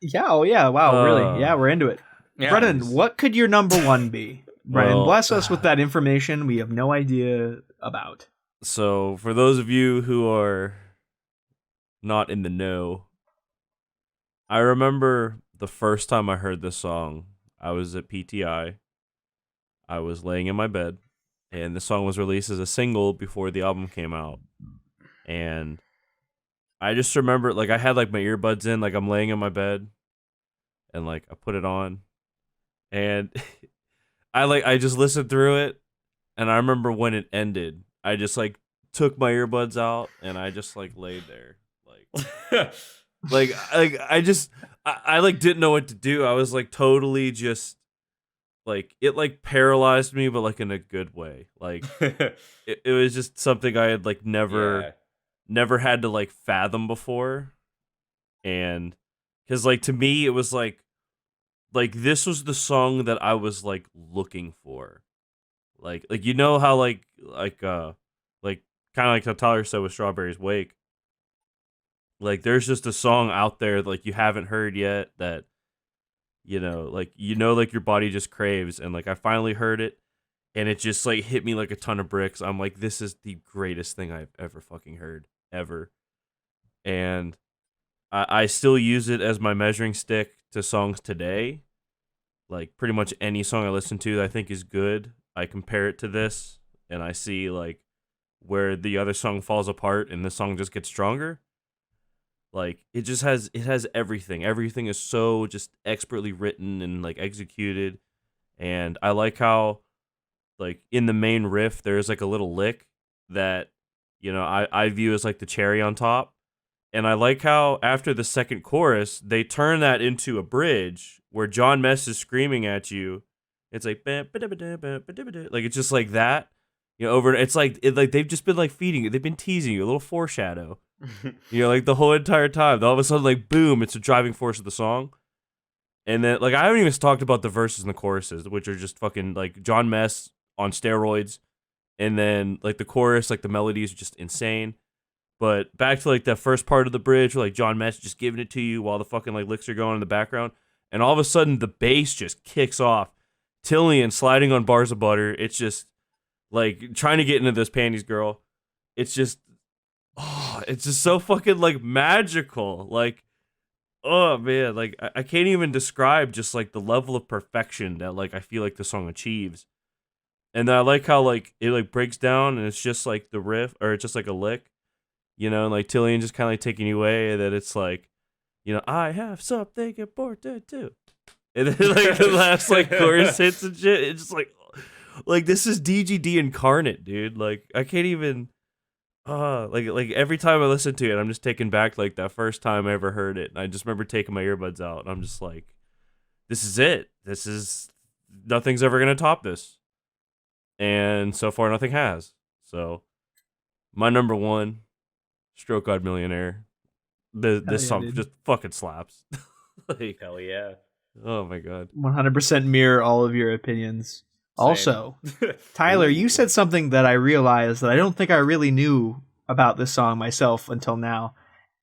Yeah, oh yeah, wow, really? Yeah, we're into it. Yeah. Brennan, what could your number 1 be? Brennan, bless us with that information we have no idea about. So, for those of you who are not in the know, I remember the first time I heard this song, I was at PTI. I was laying in my bed, and the song was released as a single before the album came out. And I just remember, like, I had, like, my earbuds in, like, I'm laying in my bed, and, like, I put it on, and I just listened through it, and I remember when it ended, I just, like, took my earbuds out, and I just, like, laid there, like, I like, didn't know what to do. I was, like, totally just, like, it, like, paralyzed me, but, like, in a good way. Like, it was just something I had, like, never had to like fathom before. And because like to me it was like this was the song that I was like looking for, like you know how like kind of like how Tyler said with Strawberry's Wake, like there's just a song out there like you haven't heard yet that like your body just craves. And like I finally heard it, and it just like hit me like a ton of bricks. I'm like, this is the greatest thing I've ever fucking heard, ever. And I still use it as my measuring stick to songs today. Like pretty much any song I listen to that I think is good, I compare it to this, and I see like where the other song falls apart and the song just gets stronger. Like it has everything. Everything is so just expertly written and like executed. And I like how like in the main riff there's like a little lick that, you know, I view as like the cherry on top. And I like how after the second chorus they turn that into a bridge where John Mess is screaming at you. It's like like it's just like that. You know, over it's like they've just been like feeding you. They've been teasing you, a little foreshadow. You know, like the whole entire time. All of a sudden, like boom, it's a driving force of the song. And then like I haven't even talked about the verses and the choruses, which are just fucking like John Mess on steroids. And then like the chorus, like the melodies are just insane. But back to like that first part of the bridge where like John Mess just giving it to you while the fucking like licks are going in the background. And all of a sudden the bass just kicks off. Tillian sliding on bars of butter. It's just like trying to get into those panties, girl. It's just, oh, it's just so fucking like magical. Like, oh man, like I can't even describe just like the level of perfection that like I feel like the song achieves. And then I like how like it like breaks down and it's just like the riff or it's just like a lick, you know, and like Tillian just kind of like taking you away. And then it's like, you know, I have something important too. And then like the last like chorus hits and shit. It's just like this is DGD incarnate, dude. Like I can't even. Like every time I listen to it, I'm just taken back like that first time I ever heard it. And I just remember taking my earbuds out, and I'm just like, this is it. This is nothing's ever gonna top this. And so far, nothing has. So, my number one, Stroke God Millionaire. This song dude. just fucking slaps. Like, Hell yeah. oh my god. 100% mirror all of your opinions. Also, Tyler, you said something that I realized that I don't think I really knew about this song myself until now.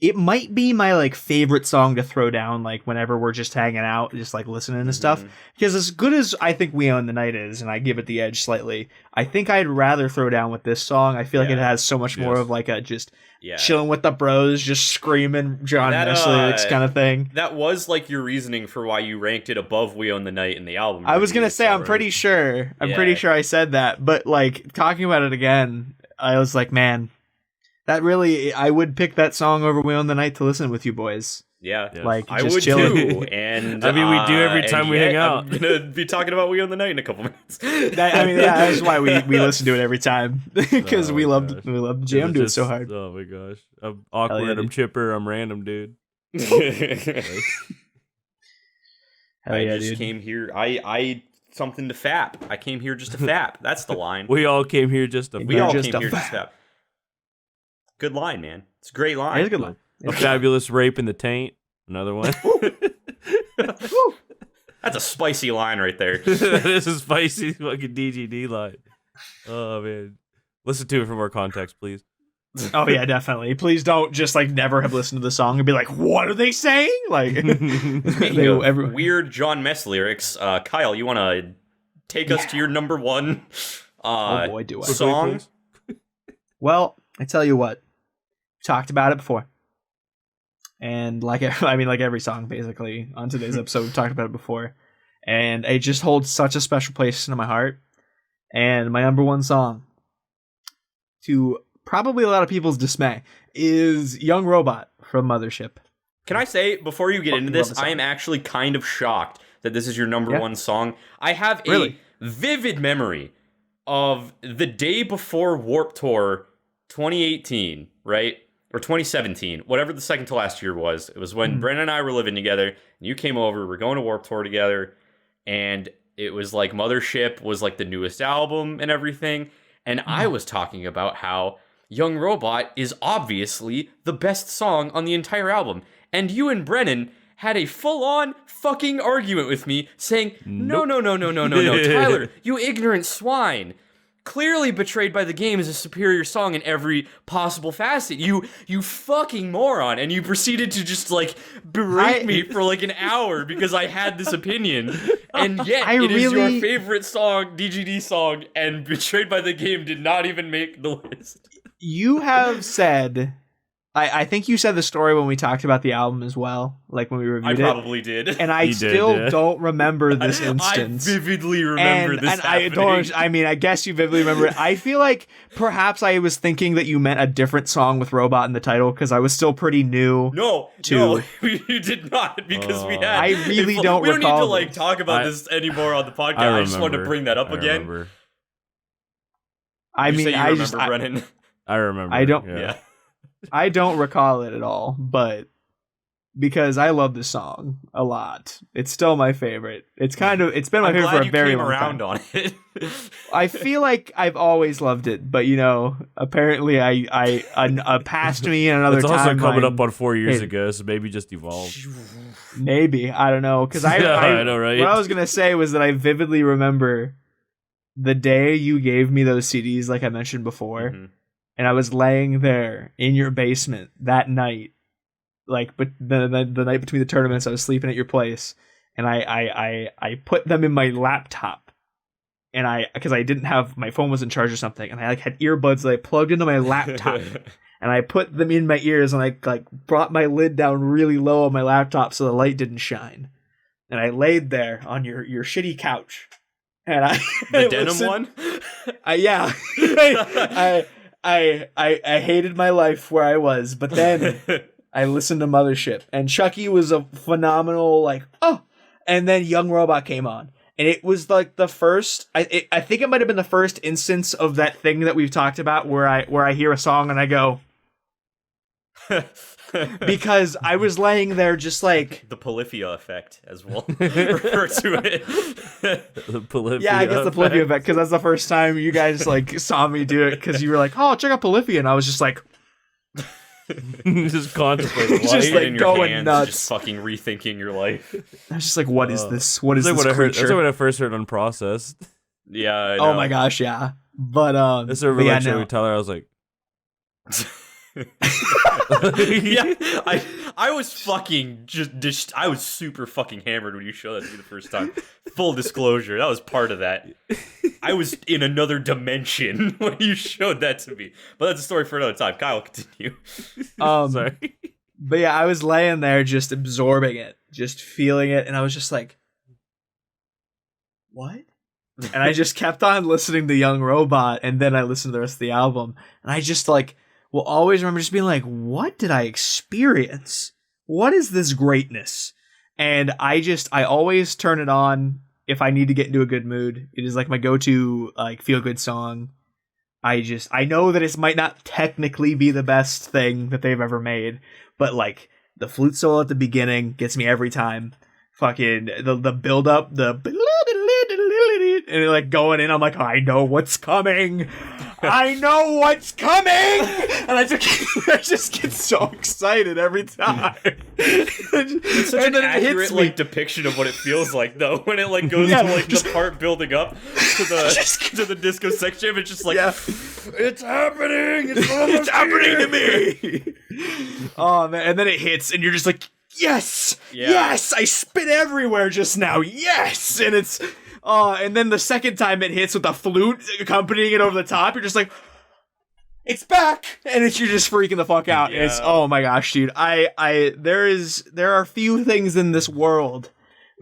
It might be my like favorite song to throw down like whenever we're just hanging out, just like listening to stuff. Because as good as I think We Own the Night is, and I give it the edge slightly, I think I'd rather throw down with this song. I feel like it has so much more of like a just chilling with the bros, just screaming John Mess lyrics kind of thing. That was like your reasoning for why you ranked it above We Own the Night in the album. I was gonna say I'm pretty sure I said that, but like talking about it again, I was like, man. That really, I would pick that song over We Own the Night to listen with you boys. Yeah. Like, I just would chilling. too. And I mean, we do every time we hang out. I'm gonna be talking about We Own the Night in a couple minutes. That's why we listen to it every time because we love the jam to it so hard. Oh my gosh, I'm awkward. Yeah, I'm chipper. I'm random, dude. Hell I yeah, just dude. came here. I something to fap. I came here just to fap. That's the line. We all came here just to. We all just came to here just to fap. Good line, man. It's a great line. It's a good line. A fabulous rape in the taint. Another one. That's a spicy line right there. That is a spicy fucking DGD line. Oh man, listen to it for more context, please. Oh yeah, definitely. Please don't just like never have listened to the song and be like, "What are they saying?" Like weird John Mess lyrics. Kyle, you want to take us to your number one oh boy, do I. song? Well, I tell you what. Talked about it before. And like every song basically on today's episode, we've talked about it before. And it just holds such a special place in my heart. And my number one song, to probably a lot of people's dismay, is Young Robot from Mothership. Can I say, before you get into this, I am actually kind of shocked that this is your number one song. I have a vivid memory of the day before Warped Tour 2018, right? Or 2017, whatever the second to last year was. It was when Brennan and I were living together, and you came over, we're going to Warped Tour together, and it was like Mothership was like the newest album and everything, and I was talking about how Young Robot is obviously the best song on the entire album, and you and Brennan had a full-on fucking argument with me, saying, no, Tyler, you ignorant swine. Clearly, Betrayed by the Game is a superior song in every possible facet. You fucking moron. And you proceeded to just, like, berate me for, like, an hour because I had this opinion. And yet, it is your favorite song, DGD song, and Betrayed by the Game did not even make the list. You have said... I think you said the story when we talked about the album as well, like when we reviewed it. I probably did. And I don't remember this instance. I vividly remember this happening. I guess you vividly remember it. I feel like perhaps I was thinking that you meant a different song with Robot in the title because I was still pretty new. No, you did not because we had... I really don't recall. We don't need to, like, talk about this anymore on the podcast. I just wanted to bring that up again. Remember. I remember, Brennan. I remember. I don't... Yeah. I don't recall it at all, but because I love this song a lot, it's still my favorite. It's been my favorite for a very long time. I'm glad you came around on it. I feel like I've always loved it, but apparently I passed me in another time. It's also coming up on 4 years ago, so maybe just evolved. Maybe, I don't know, because I know, right? What I was gonna say was that I vividly remember the day you gave me those CDs, like I mentioned before. Mm-hmm. And I was laying there in your basement that night, like, but the night between the tournaments, I was sleeping at your place, and I put them in my laptop, and because I didn't have, my phone was in charge or something, and I like had earbuds that I plugged into my laptop, and I put them in my ears, and I like brought my lid down really low on my laptop so the light didn't shine, and I laid there on your shitty couch, and the denim one, yeah. I hated my life where I was, but then I listened to Mothership, and Chucky was a phenomenal, and then Young Robot came on, and it was like the first, I think it might have been the first instance of that thing that we've talked about where I hear a song and I go, because I was laying there just like... The Polyphia effect, as we'll refer to it. The Polyphia Yeah, I guess the Polyphia effect, because that's the first time you guys like saw me do it, because you were like, oh, check out Polyphia, and I was just like... just contemplating life. Just like in your going hands, nuts. Just fucking rethinking your life. I was just like, what is this? What is this creature? creature? That's what I first heard Unprocessed. Yeah, I know. Oh my gosh, yeah. But this is a revelation we tell her. I was like... Yeah, I was fucking I was super fucking hammered when you showed that to me the first time. Full disclosure, that was part of that. I was in another dimension when you showed that to me. But that's a story for another time. Kyle, continue. Sorry. But yeah, I was laying there just absorbing it, just feeling it, and I was just like, what? And I just kept on listening to Young Robot, and then I listened to the rest of the album, and I just like will always remember just being like, what did I experience? What is this greatness? And I always turn it on if I need to get into a good mood. It is like my go-to like feel good song. I know that it might not technically be the best thing that they've ever made, but like the flute solo at the beginning gets me every time. Fucking the build up, and like going in, I'm like, I know what's coming. I know what's coming, and I just get so excited every time. It's such an accurate like depiction of what it feels like, though, when it like goes to like the part building up to the disco section. It's just like, it's happening. It's happening to me. Oh man, and then it hits, and you're just like, yes, yes, I spit everywhere just now, yes, and it's. And then the second time it hits with the flute accompanying it over the top, you're just like, it's back, and you're just freaking the fuck out. Yeah. It's, oh my gosh, dude. There are few things in this world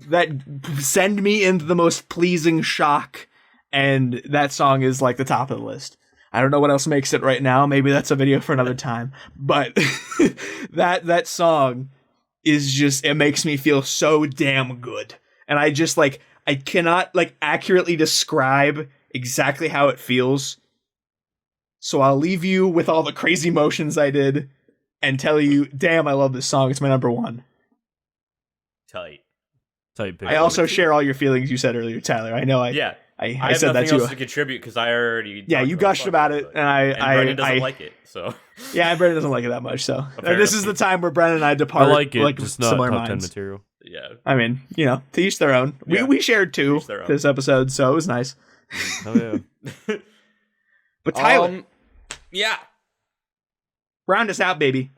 that send me into the most pleasing shock, and that song is like the top of the list. I don't know what else makes it right now. Maybe that's a video for another time. But that song is just, it makes me feel so damn good. And I just like, I cannot like accurately describe exactly how it feels. So I'll leave you with all the crazy motions I did and tell you, damn, I love this song. It's my number one. Tight. I also share all your feelings you said earlier, Tyler. I know I said that too. I have nothing else to contribute because I already... Yeah, you gushed about it, and Brennan doesn't like it, so... Yeah, and Brennan doesn't like it that much, so... This is the time where Brennan and I depart. I like it, like, just not similar top 10 minds. material. Yeah. I mean, to each their own. We shared two this episode, so it was nice. Oh, yeah. But Tyler, yeah. round us out, baby.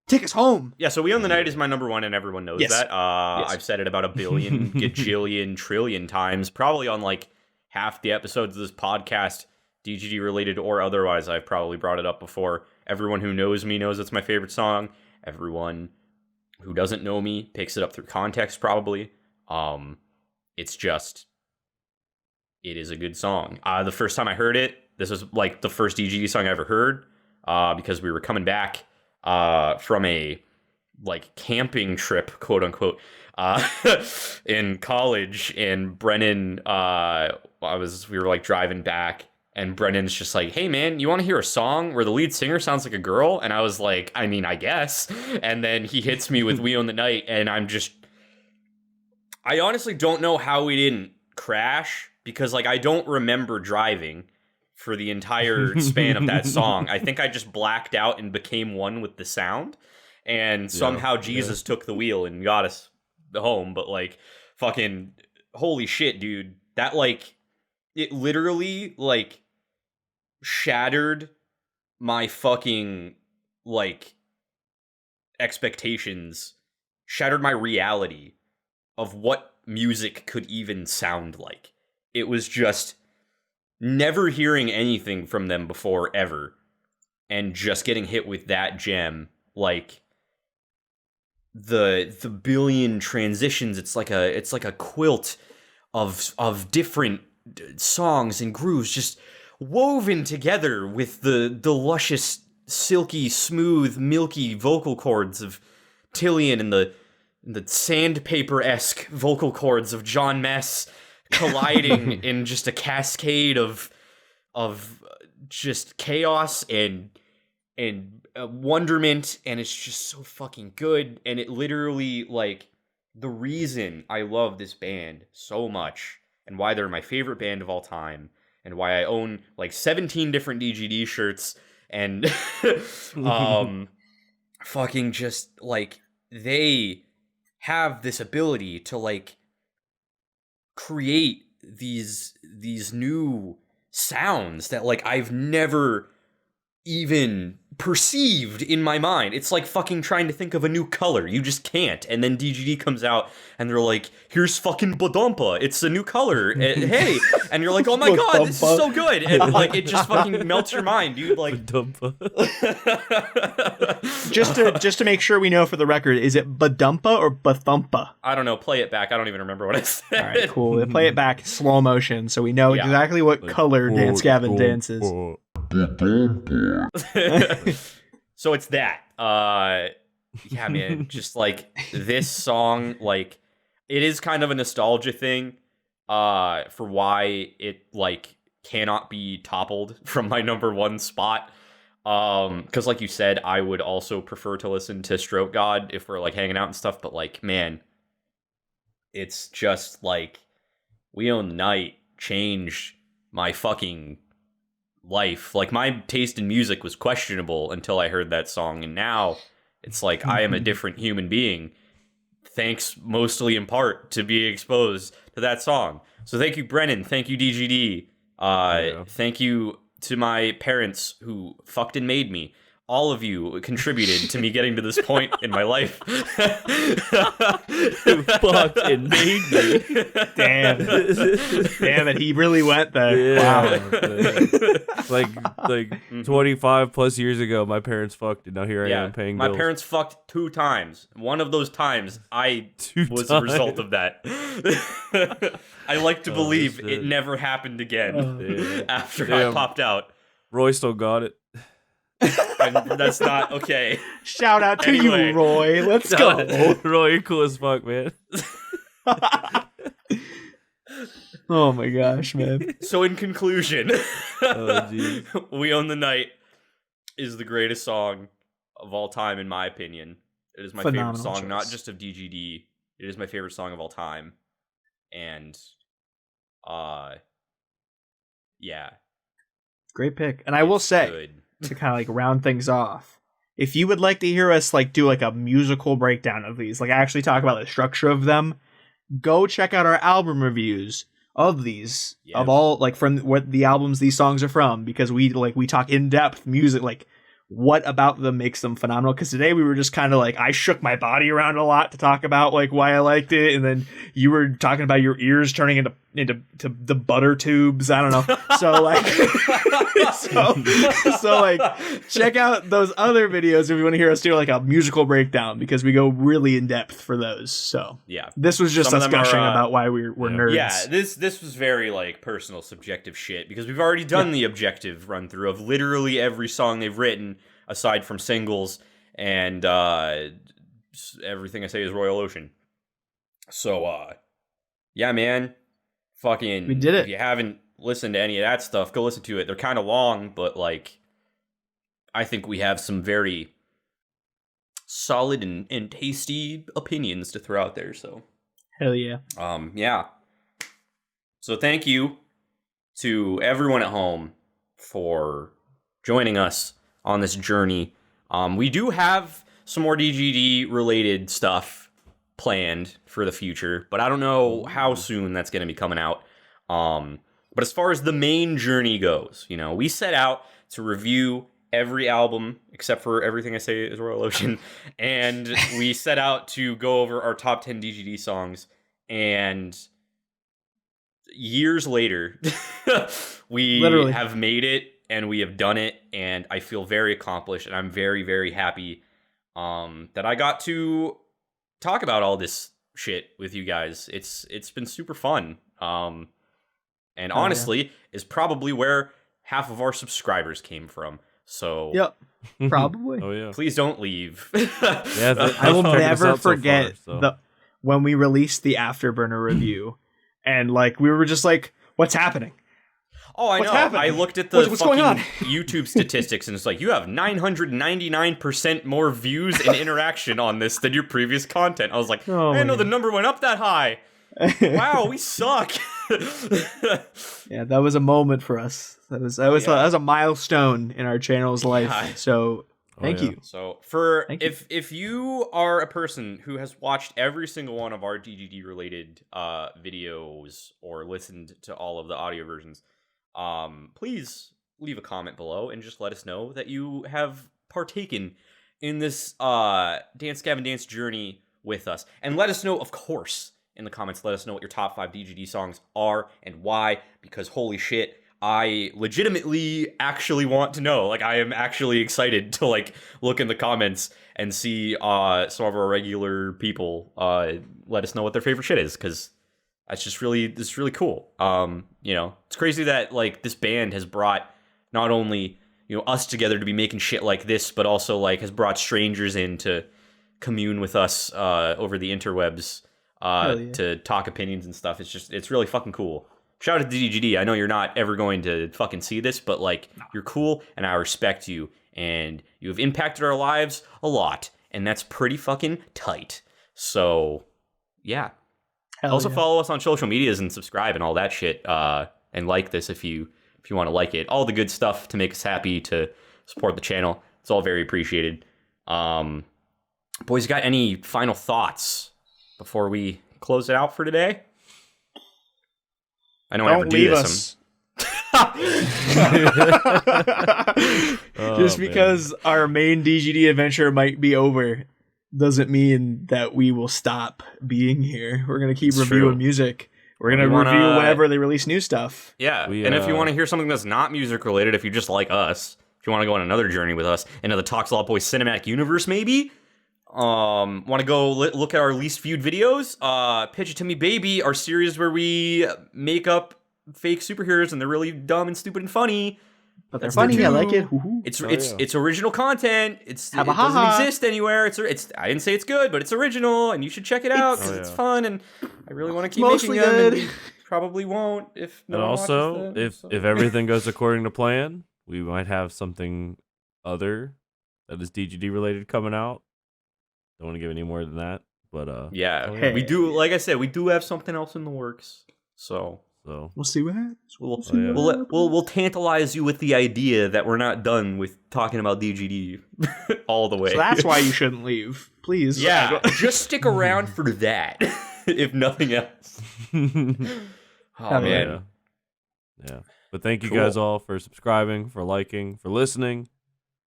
Take us home. Yeah, so We Own the Night is my number one, and everyone knows Yes. that. Yes. I've said it about a billion, gajillion, trillion times, probably on like half the episodes of this podcast, DGD related or otherwise. I've probably brought it up before. Everyone who knows me knows it's my favorite song. Everyone who doesn't know me picks it up through context, probably. It's just, it is a good song. The first time I heard it, this was like the first DGD song I ever heard, because we were coming back from a like camping trip, quote unquote, in college, and Brennan, we were like driving back, and Brennan's just like, hey man, you want to hear a song where the lead singer sounds like a girl? And I was like, I mean, I guess. And then he hits me with We Own the Night, and I honestly don't know how we didn't crash, because like I don't remember driving for the entire span of that song. I think I just blacked out and became one with the sound, and somehow Jesus took the wheel and got us home. But like, fucking holy shit, dude, that like, it literally like shattered my fucking like expectations, shattered my reality of what music could even sound like. It was just never hearing anything from them before ever, and just getting hit with that gem, like the billion transitions. It's like a quilt of different songs and grooves just woven together with the luscious, silky, smooth, milky vocal cords of Tillian and the sandpaper-esque vocal cords of John Mess colliding in just a cascade of just chaos and wonderment, and it's just so fucking good. And it literally, like, the reason I love this band so much, and why they're my favorite band of all time, and why I own like 17 different DGD shirts, and fucking just like, they have this ability to like create these new sounds that like I've never even perceived in my mind. It's like fucking trying to think of a new color. You just can't. And then DGD comes out and they're like, here's fucking Badumpa. It's a new color. Hey. And you're like, oh my god, this is so good. And like, it just fucking melts your mind, dude. Like, just to make sure we know for the record, is it Badumpa or Bathumpa? I don't know. Play it back. I don't even remember what I said. All right, cool. They play it back slow motion so we know exactly what color Dance Gavin Dance is. So it's that. Yeah, man, just like this song, like it is kind of a nostalgia thing for why it like cannot be toppled from my number one spot. Because like you said, I would also prefer to listen to Stroke God if we're like hanging out and stuff, but like, man, it's just like We Own the Night changed my fucking life. Like, my taste in music was questionable until I heard that song, and now it's like I am a different human being, thanks mostly in part to being exposed to that song. So thank you, Brennan. Thank you, DGD. Thank you to my parents who fucked and made me. All of you contributed to me getting to this point in my life. Who fucked and made me. Damn it, he really went there. Yeah, Wow. like 25 plus years ago, my parents fucked, and now here I am paying bills. My parents fucked 2 times. One of those times, I was a result of that. I like to believe it never happened again after I popped out. Roy still got it. And that's not okay. Shout out to you, Roy. Let's go. Roy, you're cool as fuck, man. Oh my gosh, man. So in conclusion, geez. We Own the Night is the greatest song of all time, in my opinion. It is my favorite song, not just of DGD. It is my favorite song of all time. And, yeah. Great pick. And I will say, to kind of like round things off, if you would like to hear us like do like a musical breakdown of these, like actually talk about the structure of them, go check out our album reviews of these, Yeah. of all, like, from what the albums these songs are from, because we talk in depth music, like what about them makes them phenomenal. Because today we were just kind of like, I shook my body around a lot to talk about like why I liked it, and then you were talking about your ears turning into the butter tubes. I don't know. So like, so like, check out those other videos if you want to hear us do like a musical breakdown, because we go really in depth for those. So Yeah, this was just Some us of them are, gushing about why we're nerds. Yeah, this was very like personal, subjective shit, because we've already done the objective run through of literally every song they've written, aside from singles, and everything I say is Royal Ocean. So yeah, man, fucking, we did it. If you haven't listened to any of that stuff, go listen to it. They're kind of long, but like, I think we have some very solid and tasty opinions to throw out there. So Hell yeah. yeah. So thank you to everyone at home for joining us on this journey. We do have some more DGD related stuff planned for the future, but I don't know how soon that's going to be coming out. But as far as the main journey goes, you know, we set out to review every album except for Everything I Say Is Royal Ocean, and we set out to go over our top 10 DGD songs, and years later, we Literally have made it, and we have done it, and I feel very accomplished, and I'm very, very happy that I got to talk about all this shit with you guys. It's been super fun. And honestly, is probably where half of our subscribers came from. So yep, probably. Oh yeah. Please don't leave. Yeah, I will check us never out so forget far, when we released the Afterburner review, and like we were just like, "What's happening?" Oh, I What's know. happening? I looked at the What's going fucking on? YouTube statistics, and it's like, you have 999% more views and interaction on this than your previous content. I was like, Oh I didn't know my the number went up that high. Wow, we suck. Yeah, that was a moment for us. That was a milestone in our channel's life. Yeah. So thank yeah. you. So Thank you. if you are a person who has watched every single one of our DGD related videos or listened to all of the audio versions, please leave a comment below and just let us know that you have partaken in this Dance Gavin Dance journey with us, and let us know, of course, in the comments. Let us know what your top 5 DGD songs are and why, because holy shit, I legitimately actually want to know. Like, I am actually excited to like look in the comments and see some of our regular people let us know what their favorite shit is, because this is really cool. You know, it's crazy that like this band has brought not only, you know, us together to be making shit like this, but also like has brought strangers in to commune with us over the interwebs to talk opinions and stuff. It's really fucking cool. Shout out to DGD. I know you're not ever going to fucking see this, but like, you're cool, and I respect you, and you have impacted our lives a lot, and that's pretty fucking tight. So yeah. Hell Also yeah. follow us on social medias and subscribe and all that shit, and like this if you want to like it. All the good stuff to make us happy, to support the channel. It's all very appreciated. Boys, got any final thoughts before we close it out for today? I don't ever do leave this. Just because our main DGD adventure might be over doesn't mean that we will stop being here. We're gonna keep It's reviewing true. music. We're gonna We wanna- review whenever they release new stuff. Yeah, and if you want to hear something that's not music related, if you just like us, if you want to go on another journey with us into the Talks a Lot Boys cinematic universe, maybe want to go look at our least viewed videos, Pitch It To Me Baby, our series where we make up fake superheroes and they're really dumb and stupid and funny. But they're That's funny. the I two. like it. Woohoo. It's original content. It doesn't Ha-ha-ha-ha. exist anywhere. It's I didn't say it's good, but it's original, and you should check it out because it's fun, and I really want to keep mostly making them. good. And we probably won't if no And one also, watches them, if so. if everything goes according to plan, we might have something other that is DGD related coming out. Don't want to give any more than that, but Yeah, yeah. we do. Like I said, we do have something else in the works. So We'll see what happens. we'll tantalize you with the idea that we're not done with talking about DGD all the way. So that's why you shouldn't leave. Please. Yeah, just stick around for that, if nothing else. Oh man. Yeah. But thank you Cool. guys all for subscribing, for liking, for listening,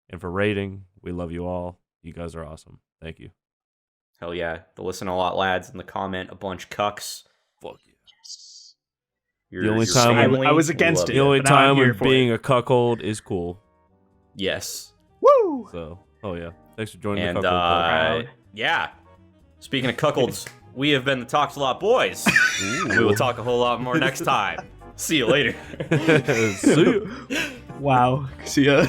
and for rating. We love you all. You guys are awesome. Thank you. Hell yeah. The listen a lot lads in the comment a bunch cucks. Fuck you. Your, The only your time family, I was we against love it. The only but now I'm time here when for being a cuckold is cool. Yes. Woo! So, oh yeah. Thanks for joining And the cuckold club. Proud. yeah. Speaking of cuckolds, we have been the Talks a Lot Boys. We will talk a whole lot more next time. See you later. See ya. Wow. See ya.